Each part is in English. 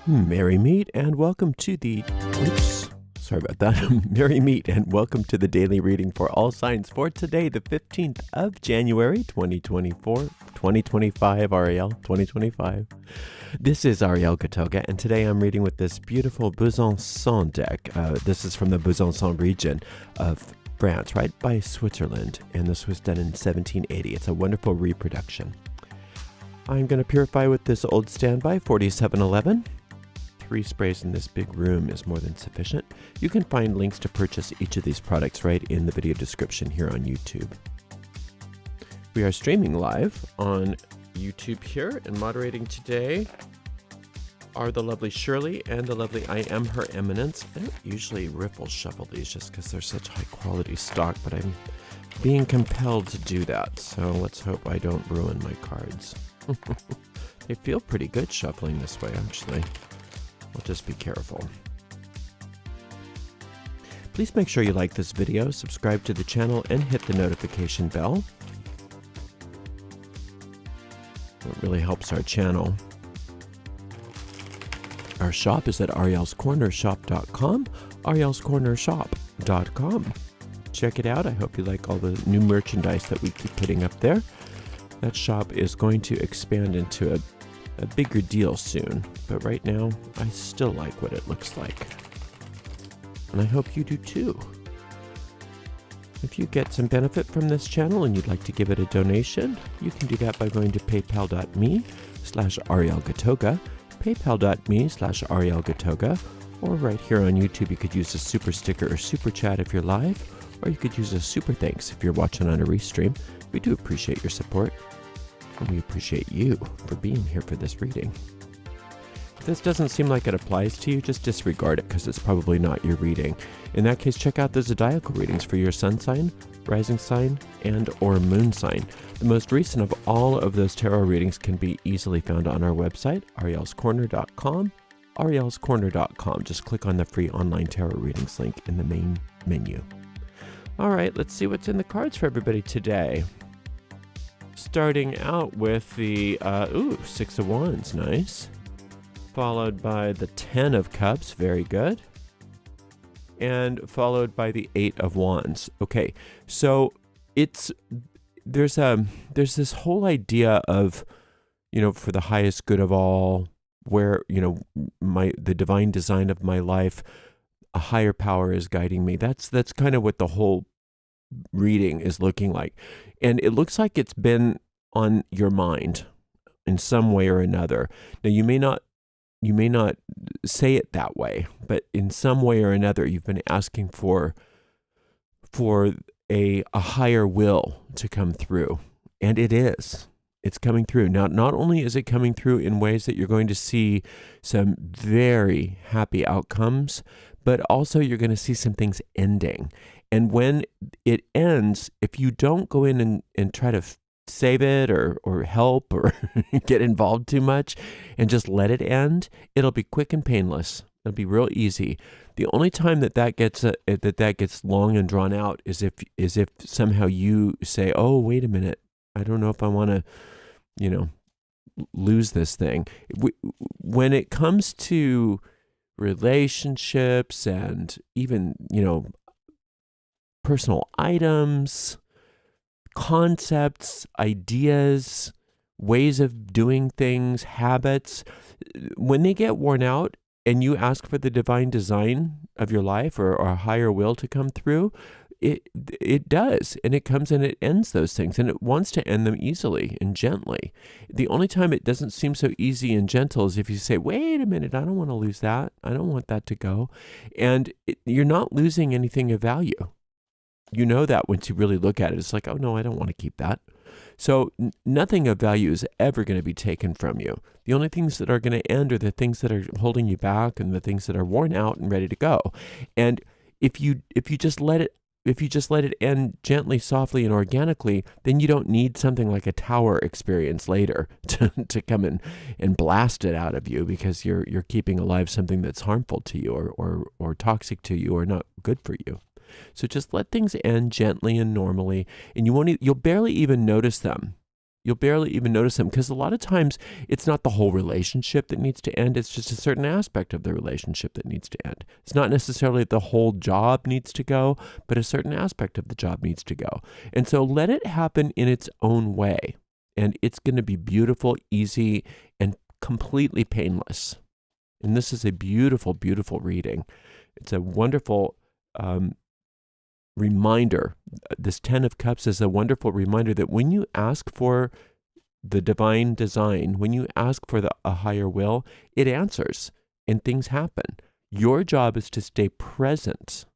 Merry meet and welcome to the, oops, sorry about that. Merry meet and welcome to the daily reading for all signs for today, the 15th of January, 2025, Ariel, 2025. This is Ariel Katoga, and today I'm reading with this beautiful Besançon deck. This is from the Besançon region of France, right by Switzerland, and this was done in 1780. It's a wonderful reproduction. I'm going to purify with this old standby, 4711. 3 sprays in this big room is more than sufficient. You can find links to purchase each of these products right in the video description here on YouTube. We are streaming live on YouTube here, and moderating today are the lovely Shirley and the lovely I Am Her Eminence. I don't usually riffle shuffle these just because they're such high quality stock, but I'm being compelled to do that, so let's hope I don't ruin my cards. They feel pretty good shuffling this way, actually. We'll just be careful. Please make sure you like this video, subscribe to the channel, and hit the notification bell. It really helps our channel. Our shop is at arielscornershop.com, arielscornershop.com. Check it out. I hope you like all the new merchandise that we keep putting up there. That shop is going to expand into a bigger deal soon, but right now I still like what it looks like, and I hope you do too. If you get some benefit from this channel and you'd like to give it a donation, you can do that by going to paypal.me/arielgatoga, paypal.me/arielgatoga, or right here on YouTube you could use a super sticker or super chat if you're live, or you could use a super thanks if you're watching on a restream. We do appreciate your support. And we appreciate you for being here for this reading. If this doesn't seem like it applies to you, just disregard it because it's probably not your reading. In that case, check out the zodiacal readings for your sun sign, rising sign, and or moon sign. The most recent of all of those tarot readings can be easily found on our website, arielscorner.com, arielscorner.com. Just click on the free online tarot readings link in the main menu. All right, let's see what's in the cards for everybody today. Starting out with the, 6 of Wands, nice. Followed by the 10 of Cups, very good. And followed by the 8 of Wands. Okay, so there's this whole idea of, for the highest good of all, where, the divine design of my life, a higher power is guiding me. That's kind of what the whole reading is looking like. And it looks like it's been on your mind in some way or another. Now you may not say it that way, but in some way or another you've been asking for a higher will to come through. And it's coming through. Now, not only is it coming through in ways that you're going to see some very happy outcomes, but also you're going to see some things ending. And when it ends, if you don't go in and try to save it or help or get involved too much and just let it end, it'll be quick and painless. It'll be real easy. The only time that gets long and drawn out is if somehow you say, "Oh, wait a minute, I don't know if I want to, lose this thing." When it comes to relationships and even, personal items, concepts, ideas, ways of doing things, habits, when they get worn out and you ask for the divine design of your life or a higher will to come through, it does, and it comes and it ends those things, and it wants to end them easily and gently. The only time it doesn't seem so easy and gentle is if you say, "Wait a minute, I don't want to lose that. I don't want that to go," and you're not losing anything of value. You know that once you really look at it. It's like, "Oh no, I don't want to keep that." So nothing of value is ever going to be taken from you. The only things that are going to end are the things that are holding you back and the things that are worn out and ready to go. And if you just let it end gently, softly, and organically, then you don't need something like a tower experience later to come in and blast it out of you because you're keeping alive something that's harmful to you or toxic to you or not good for you. So just let things end gently and normally, and you'll barely even notice them You'll barely even notice them, because a lot of times it's not the whole relationship that needs to end. It's just a certain aspect of the relationship that needs to end. It's not necessarily the whole job needs to go, but a certain aspect of the job needs to go. And so let it happen in its own way. And it's going to be beautiful, easy, and completely painless. And this is a beautiful, beautiful reading. It's a wonderful reminder. This 10 of Cups is a wonderful reminder that when you ask for the divine design, when you ask for a higher will, it answers and things happen. Your job is to stay present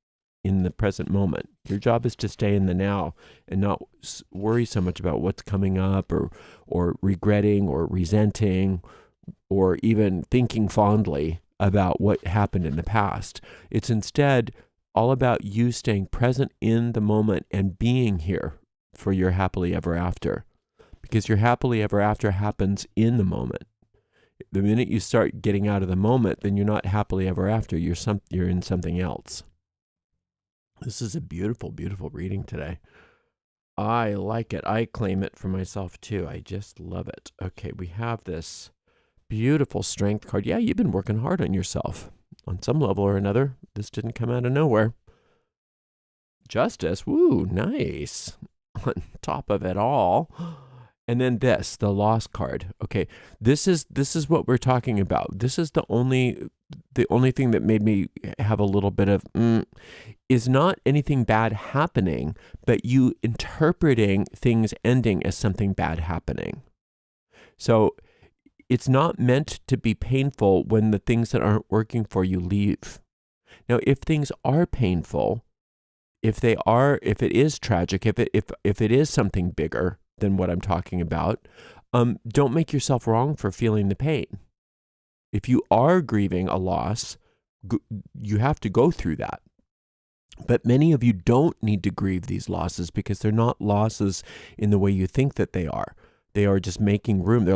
in the present moment. Your job is to stay in the now and not worry so much about what's coming up, or regretting or resenting or even thinking fondly about what happened in the past. It's instead all about you staying present in the moment and being here for your happily ever after. Because your happily ever after happens in the moment. The minute you start getting out of the moment, then you're not happily ever after. You're in something else. This is a beautiful, beautiful reading today. I like it. I claim it for myself too. I just love it. Okay, we have this beautiful Strength card. Yeah, you've been working hard on yourself. On some level or another, this didn't come out of nowhere. Justice, woo, nice. On top of it all. And then this, the Loss card. Okay, this is what we're talking about. This is the only thing that made me have a little bit of is not anything bad happening, but you interpreting things ending as something bad happening. So it's not meant to be painful when the things that aren't working for you leave. Now, if things are painful, if it is tragic, if it is something bigger than what I'm talking about, don't make yourself wrong for feeling the pain. If you are grieving a loss, you have to go through that. But many of you don't need to grieve these losses because they're not losses in the way you think that they are. They are just making room.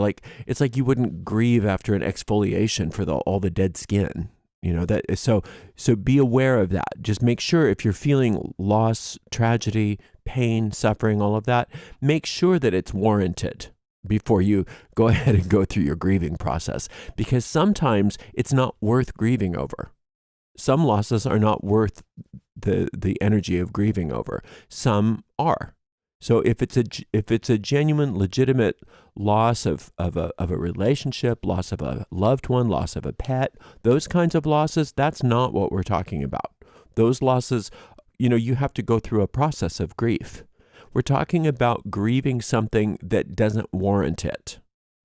It's like you wouldn't grieve after an exfoliation for all the dead skin. So be aware of that. Just make sure if you're feeling loss, tragedy, pain, suffering, all of that, make sure that it's warranted before you go ahead and go through your grieving process. Because sometimes it's not worth grieving over. Some losses are not worth the energy of grieving over. Some are. So if it's a genuine, legitimate loss of a relationship, loss of a loved one, loss of a pet, those kinds of losses, that's not what we're talking about. Those losses, you have to go through a process of grief. We're talking about grieving something that doesn't warrant it.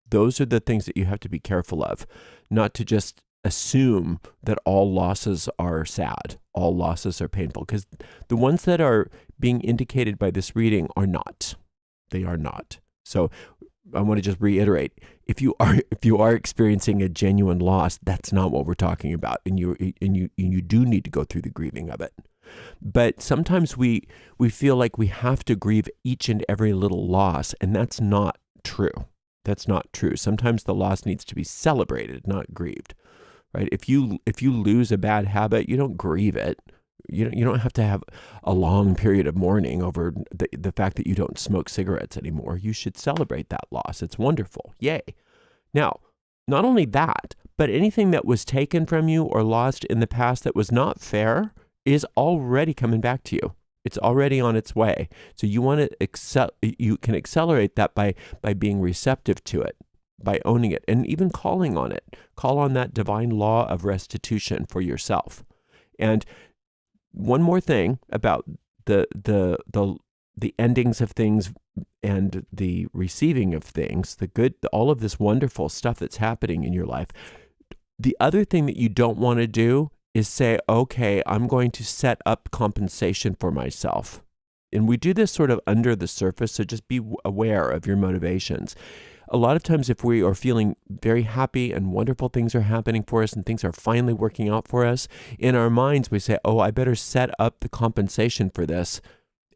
Those are the things that you have to be careful of, not to just assume that all losses are sad, all losses are painful, because the ones that are being indicated by this reading are not. They are not. So I want to just reiterate, if you are experiencing a genuine loss, that's not what we're talking about, and you do need to go through the grieving of it. But sometimes we feel like we have to grieve each and every little loss, and that's not true. That's not true. Sometimes the loss needs to be celebrated, not grieved. Right? If you lose a bad habit, you don't grieve it. You don't have to have a long period of mourning over the fact that you don't smoke cigarettes anymore. You should celebrate that loss. It's wonderful. Yay. Now, not only that, but anything that was taken from you or lost in the past that was not fair is already coming back to you. It's already on its way. So you can accelerate that by being receptive to it, by owning it, and even calling on it. Call on that divine law of restitution for yourself. And one more thing about the endings of things and the receiving of things, the good, all of this wonderful stuff that's happening in your life. The other thing that you don't want to do is say, okay, I'm going to set up compensation for myself. And we do this sort of under the surface, so just be aware of your motivations. A lot of times if we are feeling very happy and wonderful things are happening for us and things are finally working out for us, in our minds we say, oh, I better set up the compensation for this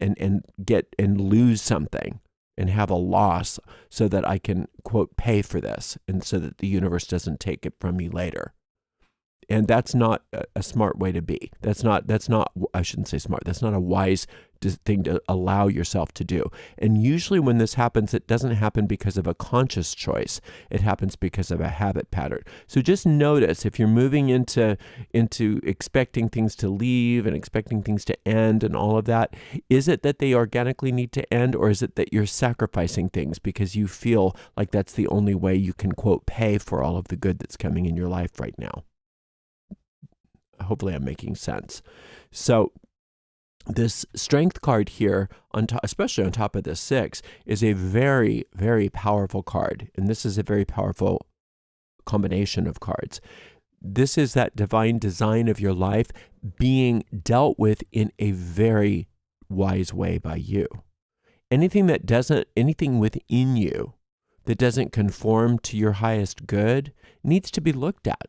and lose something and have a loss so that I can, quote, pay for this, and so that the universe doesn't take it from me later. And that's not a smart way to be. That's not, I shouldn't say smart. That's not a wise thing to allow yourself to do. And usually when this happens, it doesn't happen because of a conscious choice. It happens because of a habit pattern. So just notice if you're moving into expecting things to leave and expecting things to end and all of that, is it that they organically need to end, or is it that you're sacrificing things because you feel like that's the only way you can, quote, pay for all of the good that's coming in your life right now? Hopefully I'm making sense. So this strength card here, especially on top of the 6, is a very, very powerful card. And this is a very powerful combination of cards. This is that divine design of your life being dealt with in a very wise way by you. Anything within you that doesn't conform to your highest good needs to be looked at.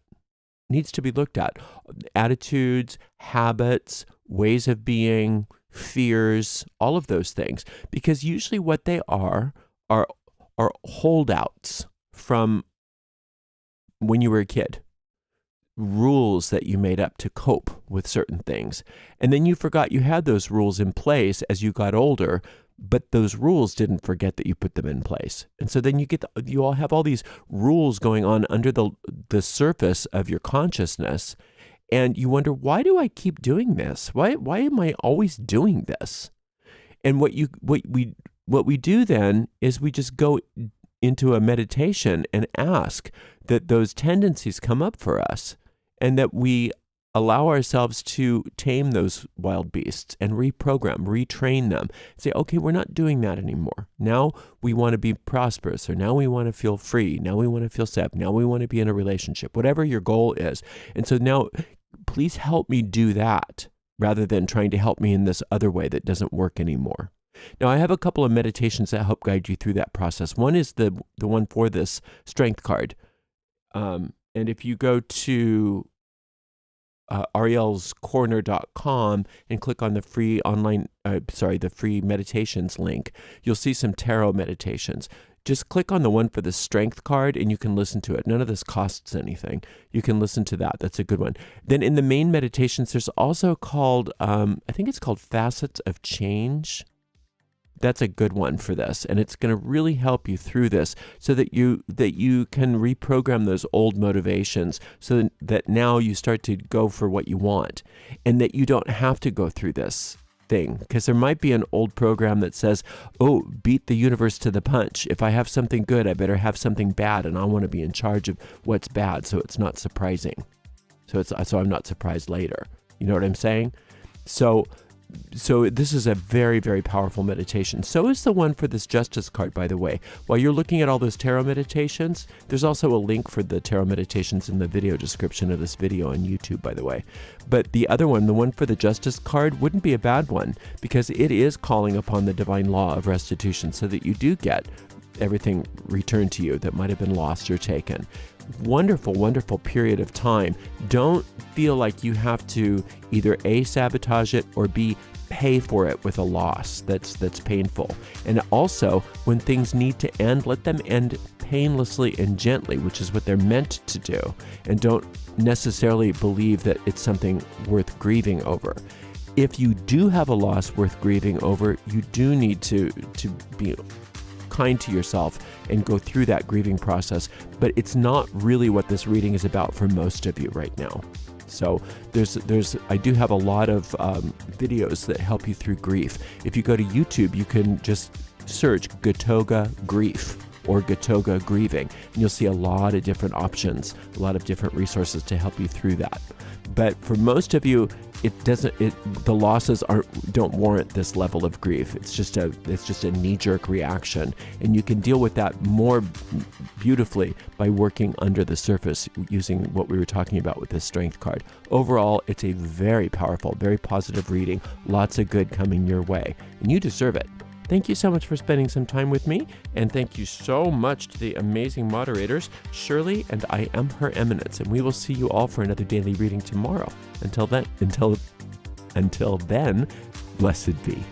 Attitudes, habits, ways of being, fears, all of those things. Because usually what they are holdouts from when you were a kid. Rules that you made up to cope with certain things. And then you forgot you had those rules in place as you got older, but those rules didn't forget that you put them in place. And so then you all have all these rules going on under the surface of your consciousness, and you wonder, why do I keep doing this? Why am I always doing this? And what we do then is we just go into a meditation and ask that those tendencies come up for us, and that we allow ourselves to tame those wild beasts and reprogram, retrain them. Say, okay, we're not doing that anymore. Now we want to be prosperous, or now we want to feel free. Now we want to feel safe. Now we want to be in a relationship, whatever your goal is. And so now, please help me do that rather than trying to help me in this other way that doesn't work anymore. Now, I have a couple of meditations that help guide you through that process. One is the one for this strength card. And if you go to arielscorner.com and click on the free the free meditations link, you'll see some tarot meditations. Just click on the one for the strength card and you can listen to it. None of this costs anything. You can listen to that. That's a good one. Then in the main meditations, there's also called, I think it's called Facets of Change. That's a good one for this, and it's going to really help you through this so that you can reprogram those old motivations so that now you start to go for what you want, and that you don't have to go through this thing, because there might be an old program that says, oh, beat the universe to the punch. If I have something good, I better have something bad, and I want to be in charge of what's bad so it's not surprising. So I'm not surprised later. You know what I'm saying? So this is a very, very powerful meditation. So is the one for this Justice card, by the way. While you're looking at all those tarot meditations, there's also a link for the tarot meditations in the video description of this video on YouTube, by the way. But the other one, the one for the Justice card, wouldn't be a bad one, because it is calling upon the divine law of restitution so that you do get everything returned to you that might have been lost or taken. Wonderful, wonderful period of time. Don't feel like you have to either A, sabotage it, or B, pay for it with a loss that's painful. And also, when things need to end, let them end painlessly and gently, which is what they're meant to do. And don't necessarily believe that it's something worth grieving over. If you do have a loss worth grieving over, you do need to be kind to yourself and go through that grieving process, but it's not really what this reading is about for most of you right now. So I do have a lot of videos that help you through grief. If you go to YouTube, you can just search Gatoga Grief or Gatoga Grieving, and you'll see a lot of different options, a lot of different resources to help you through that. But for most of you, the losses don't warrant this level of grief. It's just a knee-jerk reaction, and you can deal with that more beautifully by working under the surface using what we were talking about with this strength card. Overall, it's a very powerful, very positive reading. Lots of good coming your way, and you deserve it. Thank you so much for spending some time with me, and thank you so much to the amazing moderators, Shirley and I Am Her Eminence, and we will see you all for another daily reading tomorrow. Until then, blessed be.